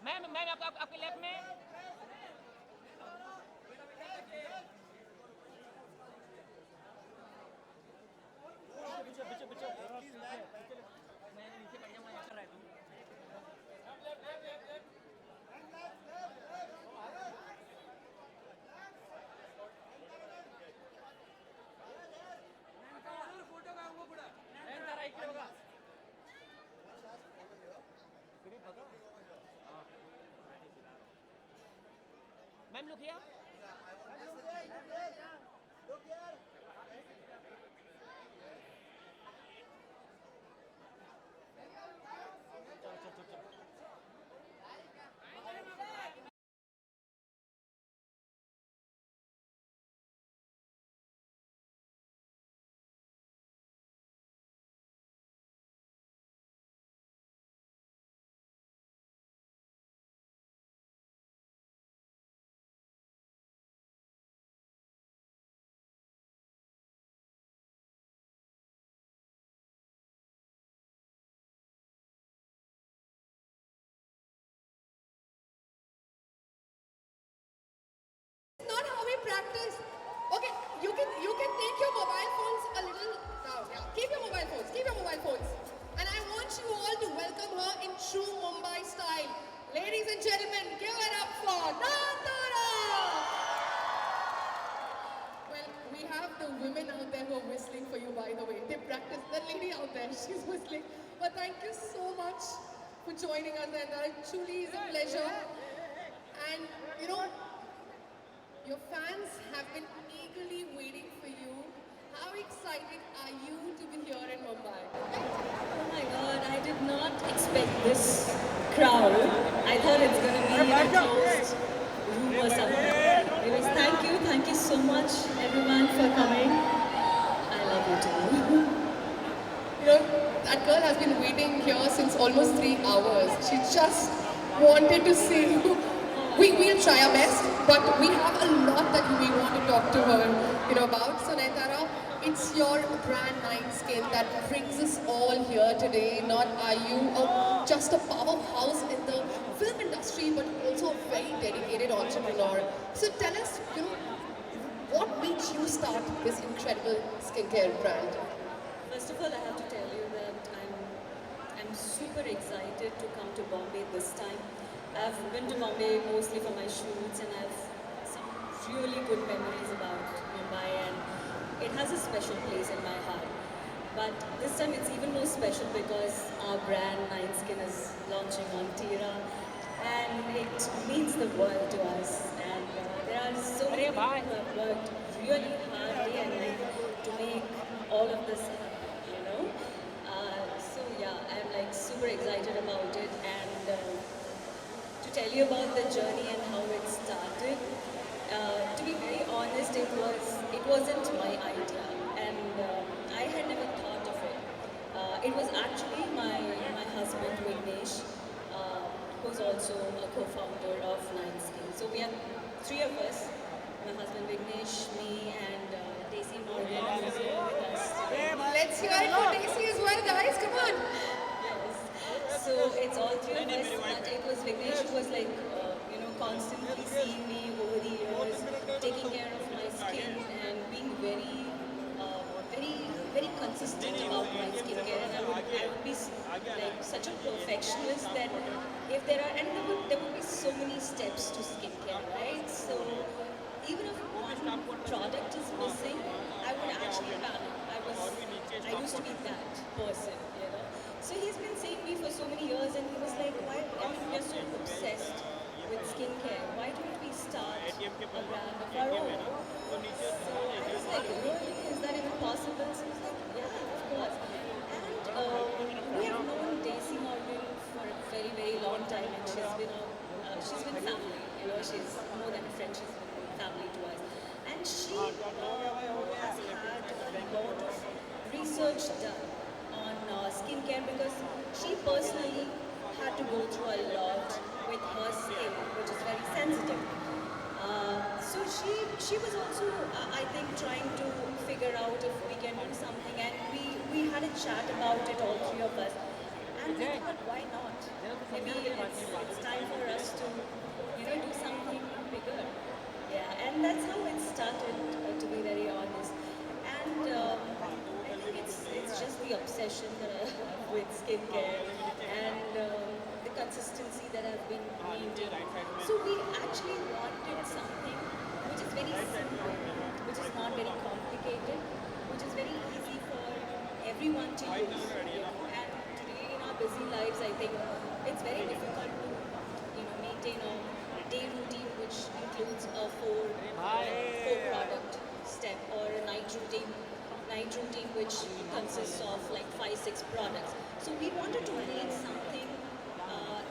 Ma'am ma'am आपके left में ma'am look here. Not how we practice. Okay, you can take your mobile phones a little down. Yeah, keep your mobile phones. Keep your mobile phones. And I want you all to welcome her in true Mumbai style. Ladies and gentlemen, give it up for Nandara. Well, we have the women out there who are whistling for you, by the way. They practice. The lady out there, she's whistling. But thank you so much for joining us, Nandara. It truly is a pleasure. And you know, your fans have been eagerly waiting for you. How excited are you to be here in Mumbai? Oh my god, I did not expect this crowd. I thought it's going to be in a closed room or something. Anyways, thank you so much everyone for coming. I love you too. You know, that girl has been waiting here since almost 3 hours. She just wanted to see you. We'll try our best, but we have a lot that we want to talk to her, about. So Nayanthara, it's your brand Nine Skin that brings us all here today. Not are you just a powerhouse in the film industry, but also a very dedicated entrepreneur. So tell us, what made you start this incredible skincare brand? First of all, I have to tell you that I'm super excited to come to Bombay this time. I've been to Bombay mostly for my shoots and I have some really good memories about Mumbai and it has a special place in my heart. But this time it's even more special because our brand Nine Skin is launching on Tira and it means the world to us. And there are so many people who have worked really hard day and night to make all of this happen, So yeah, I'm like super excited about it and to tell you about the journey and how it started. To be very honest, it wasn't my idea, and I had never thought of it. It was actually my husband Vignesh, who's also a co-founder of Nine Skin. So we have 3 of us: my husband Vignesh, me, and Daisy Morgan who's here with us. Let's hear it for Daisy as well, guys. Come on. So it's all 3 of us, but it was Vignesh who was like, constantly seeing me over the years, taking care of my skin and being very, very consistent about my skincare. And I would be like such a perfectionist that if there are, and there would be so many steps to skincare, right? So even if one product is missing, I would actually panic. I used to be that person. So he's been seeing me for so many years and he was like, why, we're so obsessed with skincare, why don't we start a brand of our own? So I was like, really? Is that even possible? So I was like, yeah, of course. And we have known Daisy Morgan for a very, very long time and she's been family, she's more than a friend, she's been family to us. And she has had a lot of research done on skincare because she personally had to go through a lot with her skin, which is very sensitive. So she was also, I think, trying to figure out if we can do something, and we had a chat about it, all 3 of us. And I thought, why not? Maybe it's time for us to, do something bigger. Yeah, and that's how it started, to be very honest. And I think it's just the obsession that I have with skincare and the consistency that I've been maintaining. So we actually wanted something which is very simple, which is not very complicated, which is very easy for everyone to use. And today in our busy lives, I think it's very difficult to maintain a day routine which includes a four product step, or a night routine which consists of like 5-6 products. So we wanted to make something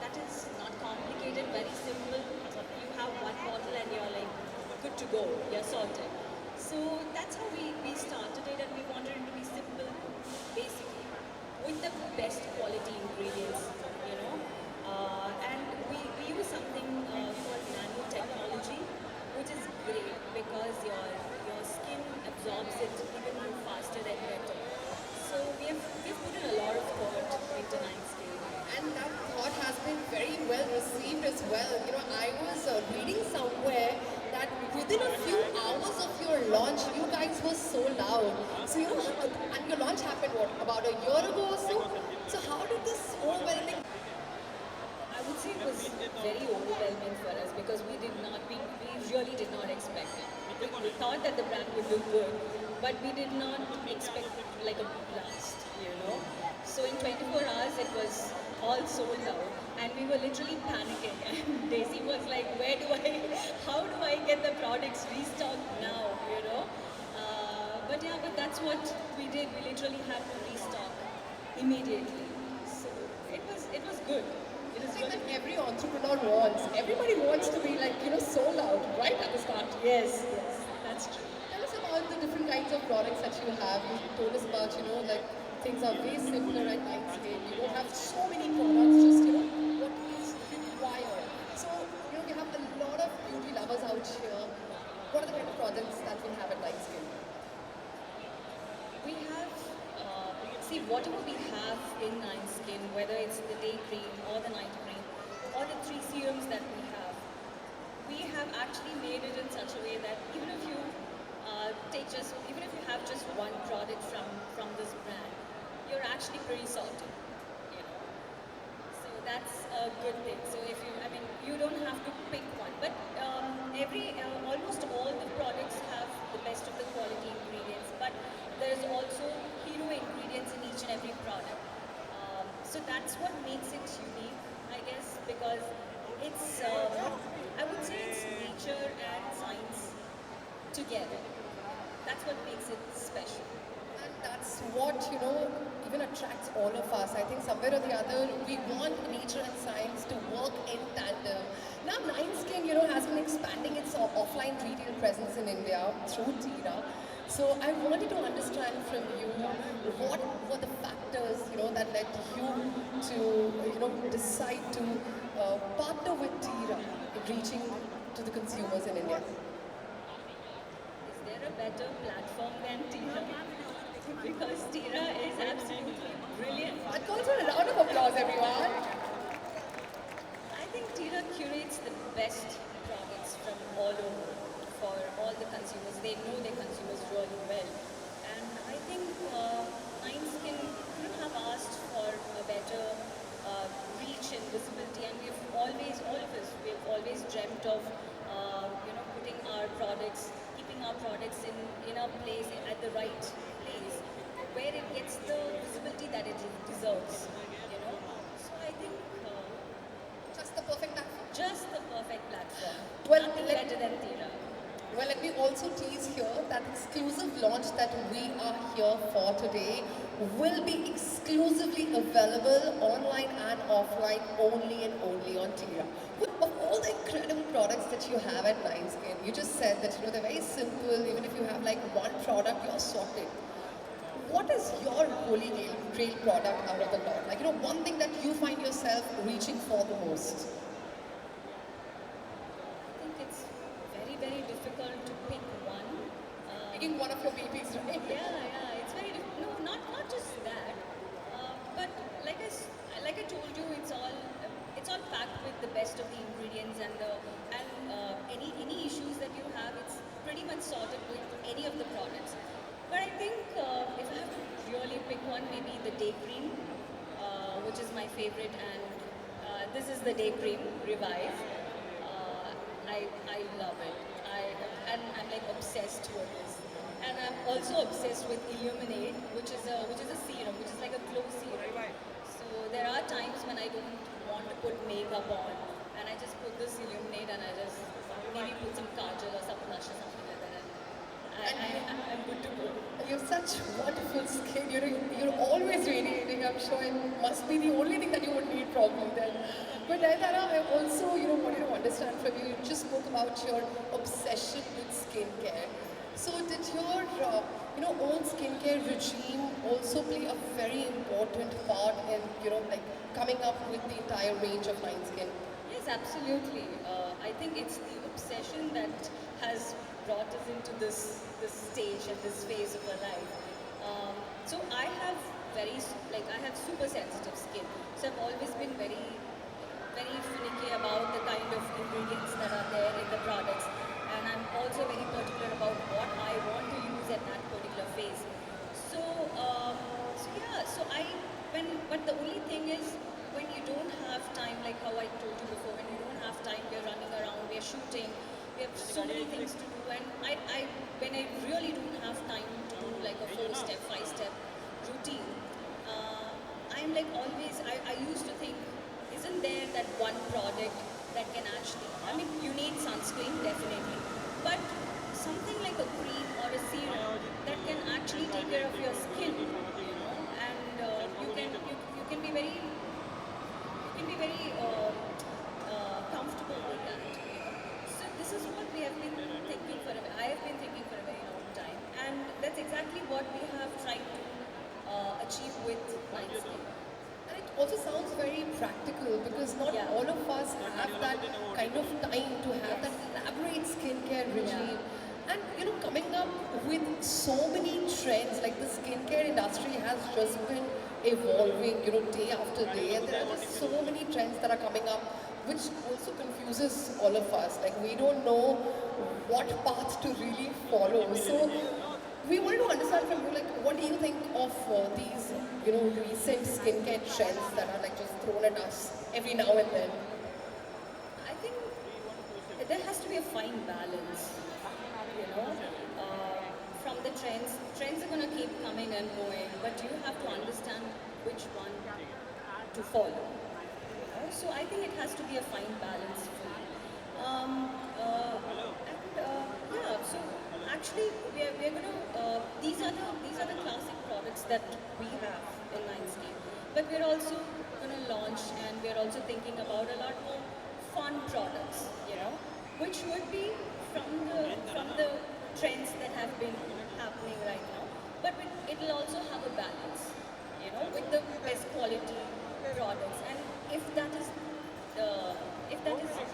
that is not complicated, very simple. You have one bottle and you're like good to go, you're sorted. So that's how we started it, and we wanted it to be simple, basically, with the best quality ingredients, and we use something called nanotechnology, which is great because your skin absorbs it even more faster and better. So we've put in a lot of thought into Nine Skin. And that thought has been very well received as well. I was reading somewhere that within a few hours of your launch, you guys were sold out. So, and your launch happened, what, about a year ago or so? So how did this overwhelming... I would say it was very overwhelming for us because we really did not expect it. We thought that the brand would look good, but we did not expect like a blast. So in 24 hours it was all sold out, and we were literally panicking. And Daisy was like, how do I get the products restocked now? But that's what we did. We literally had to restock immediately. So it was good. It is Something really that every entrepreneur wants. Everybody wants to be like, sold out, right at the start. yes, that's true. Tell us about the different kinds of products that you have. You told us about, like things are way simpler at Mindscape. You don't have so many products, just, what is required. So, we have a lot of beauty lovers out here. What are the kind of products that we have at Mindscape? We have, whatever we have in Nine Skin, whether it's the day cream or the night cream, or the 3 serums that we have actually made it in such a way that even if you have just one product from this brand, you're actually pretty sorted. So that's a good thing. So you don't have to pick one, but almost all the products have the best of the quality ingredients, but there's also hero ingredients in each and every product. So that's what makes it unique, I guess, because it's, I would say it's nature and science together. That's what makes it special. And that's what, even attracts all of us. I think somewhere or the other, we want nature and science to work in tandem. Now, Nine Skin, has been expanding its offline retail presence in India through Tira. So I wanted to understand from you, what were the factors, that led you to, decide to partner with Tira in reaching to the consumers in India? Is there a better platform than Tira? Because Tira is absolutely brilliant. That calls for a round of applause, everyone. I think Tira curates the best products from all over for all the consumers. They know their consumers really well. And I think Nine Skin couldn't have asked for a better reach and visibility. And all of us, we've always dreamt of, putting our products, keeping our products in a place, at the right place, where it gets the visibility that it deserves. So I think Just the perfect platform. just the perfect platform. Well, Nothing better than Tira. Well, let me also tease here that exclusive launch that we are here for today will be exclusively available online and offline only and only on Tira. Of all the incredible products that you have at Nine Skin, you just said that they're very simple. Even if you have like one product, you're sorted. What is your holy grail product out of the lot? Like, one thing that you find yourself reaching for the most? I think it's very, very difficult to pick one. Picking one of your babies, right? Yeah, it's very difficult. No, not just that. But like much sorted with any of the products. But I think if I have to really pick one, maybe the day cream, which is my favorite, and this is the day cream Revive. I love it. And I'm like obsessed with this. And I'm also obsessed with Illuminate, which is a serum, which is like a glow serum. So there are times when I don't want to put makeup on, and I just put this Illuminate, and I just maybe put some kajal or some blush or something like that, and I'm good to go. You have such wonderful skin. You're always radiating. I'm sure it must be the only thing that you would need probably then. But Nayantara, I also, wanted to understand from you. You just spoke about your obsession with skincare. So did your, own skincare regime also play a very important part in, like coming up with the entire range of Fine Skin? Yes, absolutely. I think it's the obsession that has brought us into this stage and this phase of our life. So I have I have super sensitive skin. So I've always been very finicky about the kind of ingredients that are there in the products, and I'm also very particular about what I want to use at that particular phase. But the only thing is, when you don't have time, like how I told you before, when you don't have time, we're running around, we're shooting, we have so many things to do, and when I really don't have time to do like a 4-step, 5-step routine, I'm like always, I used to think, isn't there that one product that can actually, I mean, you need sunscreen, definitely, but something like a cream or a serum that can actually take care of your skin, and you can be very comfortable with that. So this is what we have been thinking for I have been thinking for a very long time, and that's exactly what we have tried to achieve with Fine Skin. And it also sounds very practical because not Yeah. all of us have that kind of time to have that elaborate skincare regime. And coming up with so many trends, like the skincare industry has just been evolving, day after day, and there are just so many trends that are coming up, which also confuses all of us. Like we don't know what path to really follow. So we wanted to understand from you, like, what do you think of these, recent skincare trends that are like just thrown at us every now and then? I think there has to be a fine balance, you know. From the trends are going to keep coming and going, but you have to understand which one to follow. So I think it has to be a fine balance for you. So actually we're going to, these are the classic products that we have in Mindscape, but we're also going to launch, and we're also thinking about a lot more fun products, which would be from the trends that have been happening right now, but it'll also have a balance, with the best quality products, and if that is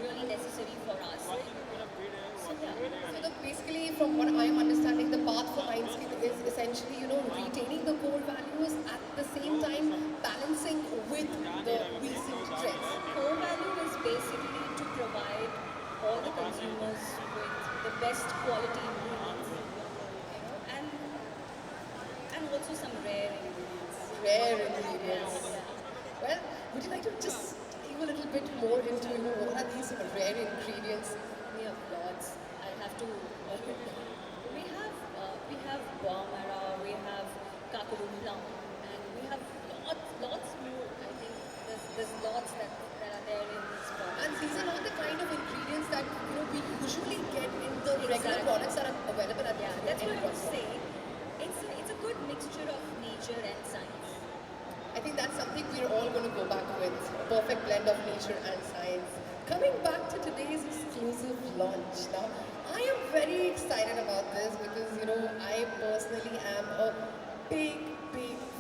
really necessary for us. So yeah. So basically, from what I am understanding, the path for Mindscape is essentially, retaining the core values at the same time balancing with the recent trends. Core value is basically to provide all the consumers with the best quality ingredients, and also some rare ingredients. Rare ingredients. Well, would you like to just dive a little bit more into, what are these rare ingredients? We have lots. I'll have to. We have Boamara, we have Kakadu plum, and we have lots more. I think there's lots that are there in this product. And these are not the kind of ingredients that, we usually get in the regular products that are available at the That's what I end would say. It's a good mixture of nature and science. I think that's something we're all going to go back with, a perfect blend of nature and science. Coming back to today's exclusive launch. Now, I am very excited about this because, I personally am a big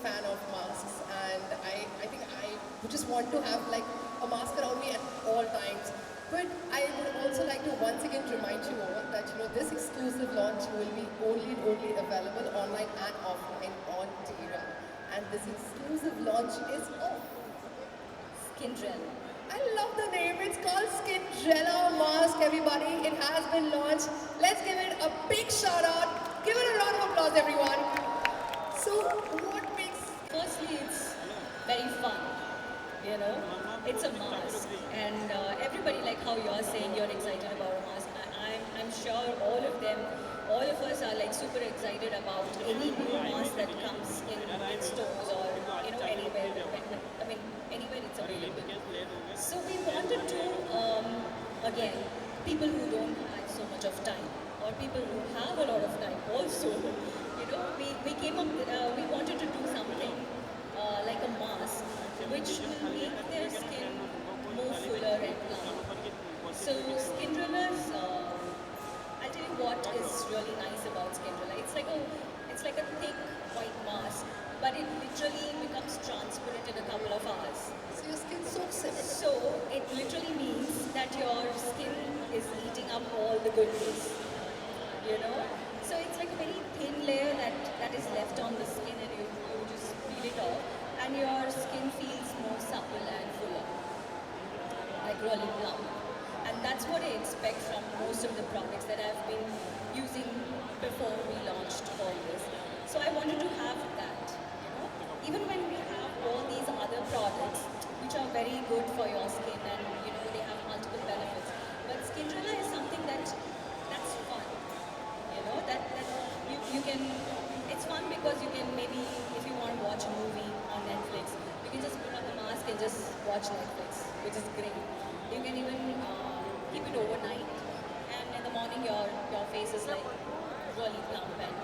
fan of masks, and I think I would just want to have like a mask around me at all times. But I would also like to once again remind you all that, this exclusive launch will be only available online and offline on Tira. And this exclusive launch is of Skindrel. I love the name. It's called Skindrella Mask, everybody. It has been launched. Let's give it a big shout out. Give it a round of applause, everyone. So, what makes Firstly, it's very fun, you know. It's a mask, and everybody, like how you're saying, you're excited about a mask. I'm sure all of us are like super excited about any new mask that comes in stores or anywhere. I mean, anywhere it's available. So we wanted to, again, people who don't have so much of time, or people who have a lot of time also, we came up, we wanted to do something like a mask which will make their skin more fuller and plump. So Skindrella's, I'll tell you what is really nice about Skindrella. It's like a thick white mask, but it literally becomes transparent in a couple of hours. so your skin soaks in it? So it literally means that your skin is eating up all the goodness, you know. So it's like a very thin layer that is left on the skin, and you just peel it off, and your skin feels more supple and fuller, like really plump. And that's what I expect from most of the products that I've been using before we launched all this. So I wanted to have that, you know. Even when we have all these other products which are very good for your skin, and they have multiple benefits, but Skindrella is something that's fun, that you can, it's fun because you can maybe, if you want to watch a movie on Netflix, you can just put on the mask and just watch Netflix, which is great. You can even keep it overnight, and in the morning your face is like really plump and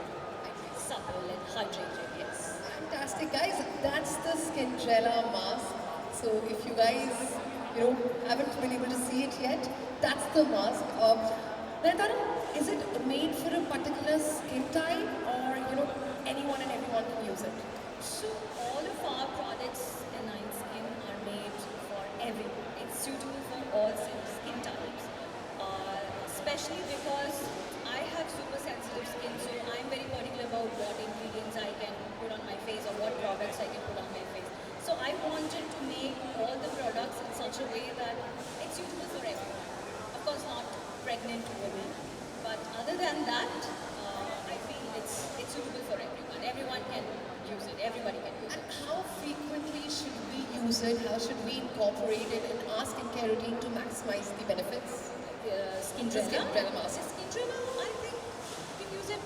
supple and hydrated, yes. Fantastic, guys. That's the Skindrella mask. So if you guys, haven't been able to see it yet, that's the mask. Nayantara, is it made for a particular skin type, or anyone and everyone can use it? So all of our products in Nine Skin are made for everyone. It's suitable for all skin types, especially because I have super sensitive skin, so I'm very particular about what ingredients I can put on my face or what products I can put on my face. So I wanted to make all the products in such a way that it's suitable for everyone. Of course, not pregnant women, but other than that, I feel it's suitable for everyone. Everyone can use it. Everybody can use And it. how frequently should we use it? How should we incorporate it in our skincare routine to maximize the benefits? Skindrella. Skindrella mask. Skindrella, I think you can use it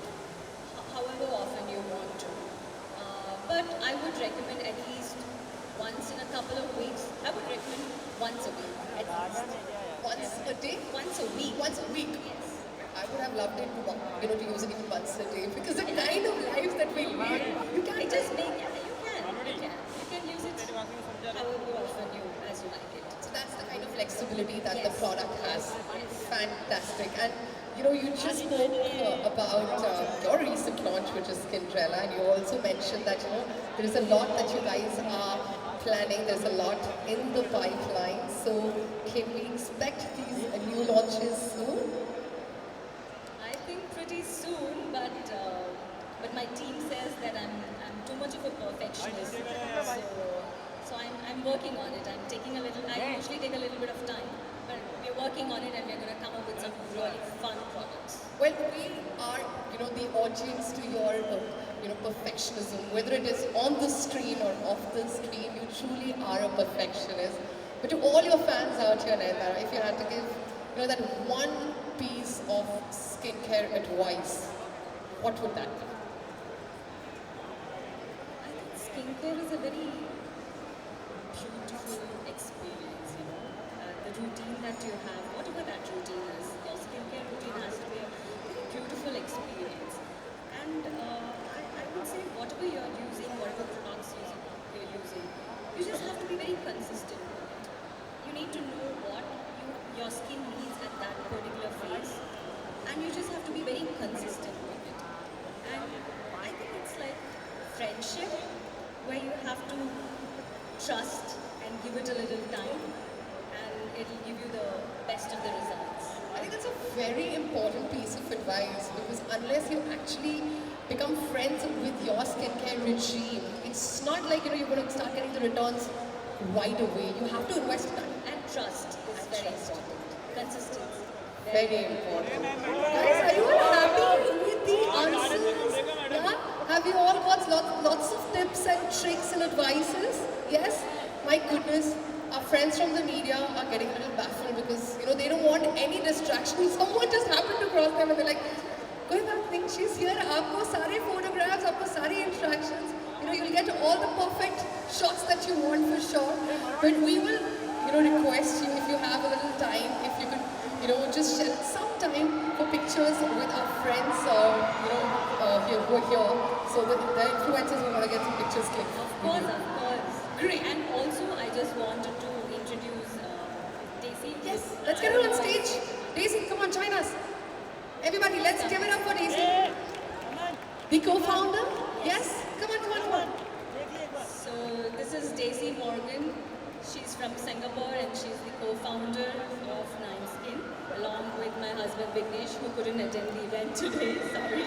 however often you want to. But I would recommend at least once in a couple of weeks. I would recommend once a week at least. Once a day? Once a week. Once a week? Yes. I would have loved it to use it even once a day, because the kind of lives that we lead, you can't It just make, yeah, you can use it however often as you like it. So that's the kind of flexibility that the Yes. product has. Yes. Fantastic. And you just spoke about your recent launch, which is Skindrella, and you also mentioned that there is a lot that you guys are planning. There's a lot in the pipeline. So can we expect these new launches soon? I think pretty soon, but my team says that I'm too much of a perfectionist. So I'm working on it. I usually take a little bit of time, but we're working on it, and we're going to come up with some really fun products. Well, we are, the audience to your, perfectionism. Whether it is on the screen or off the screen, you truly are a perfectionist. But to all your fans out here, Nayantara, if you had to give, that one piece of skincare advice, what would that be? I think skincare is a very beautiful experience, the routine that you have, whatever that routine is, your skincare routine has to be a very beautiful experience. And I would say whatever you're using, whatever products you're using, you just have to be very consistent with it. You need to know what your skin needs at that particular phase, and you just have to be very consistent with it. And I think it's like friendship, where you have to trust and give it a little time, and it'll give you the best of the results. I think that's a very important piece of advice, because unless you actually become friends with your skincare regime, it's not like you're going to start getting the returns right away. You have to invest time. And trust is very important. Consistency. Very important. Guys, are you all happy with the answers? Yeah? Have you all got lots of tips and tricks and advices? Yes? My goodness, our friends from the media are getting a little baffled because, you know, they don't want any distraction. Someone just happened to cross them and they're like, कोई बात नहीं, she's here. आपको सारे photographs, आपको सारी interactions. You know, you'll get all the perfect shots that you want for sure. But we will, you know, request you if you have a little time, if you could, you know, just share some time for pictures with our friends, you know, who are here, so that the influencers will want to get some pictures clicked. Of course, of course. Great. And also, I just wanted to introduce Daisy. Yes, let's get her on stage. Daisy, come on, join us. Everybody, let's give it up for Daisy. The co-founder? Yes? Come on, come on, come on. So this is Daisy Morgan. She's from Singapore and she's the co-founder of Nine Skin, along with my husband Vignesh, who couldn't attend the event today. Sorry.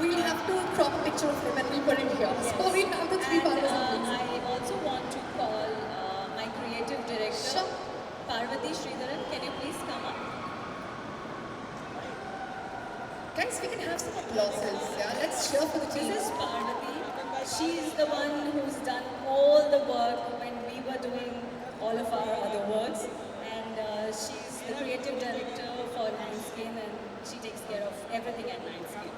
We'll have to crop a picture of him and we'll put it here. So we have the three founders in place. I also want to call my creative director, Sure. Parvati Sridharan. Can you please come up? Guys, we can have some applauses. Yeah, let's cheer for the team. This is Parvati. She's the one who's done all the work when we were doing all of our other works. And she's the creative director for Nine Skin and she takes care of everything at Nine Skin.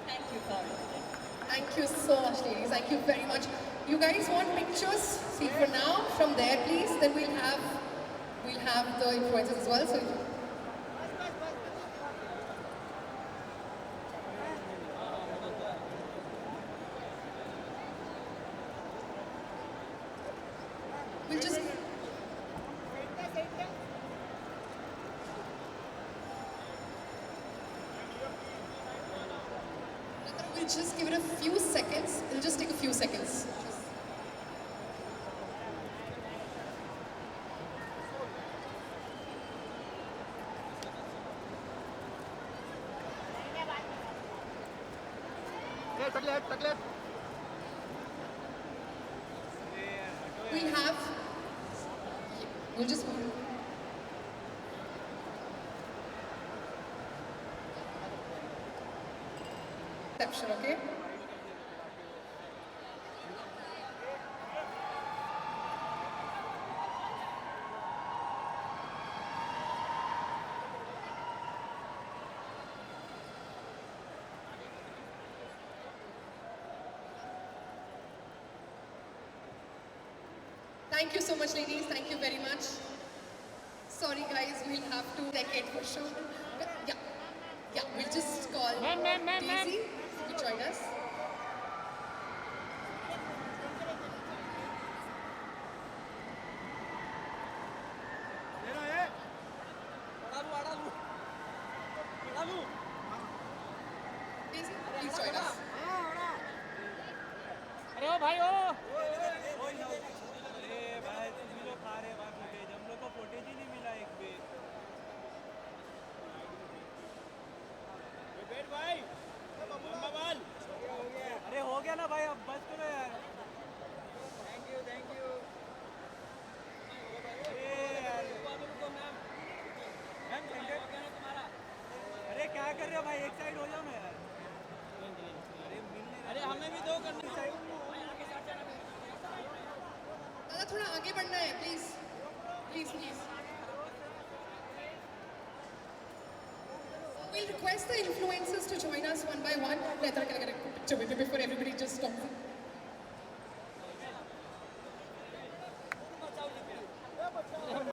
Thank you, Parvati. Thank you so much, ladies. Thank you very much. You guys want pictures? See, for now, from there, please. Then we'll have the influencers as well. So. We'll just. We'll just give it a few seconds. It'll just take a few seconds. We'll just. Reception, okay? Thank you so much, ladies. Thank you very much. Sorry, guys, we'll have to take it for sure. But yeah, we'll just call Daisy to join us. Daisy, please join us. अरे ओ भाई ओ अरे हो गया ना भाई अब बस करो यार थैंक यू अरे क्या कर रहे हो भाई एक साइड हो जाओ ना यार अरे हमें भी दो करनी चाहिए दादा थोड़ा आगे बढ़ना है please please We'll request the influencers to join us one by one. Later, I'll get a picture with you before everybody just stops.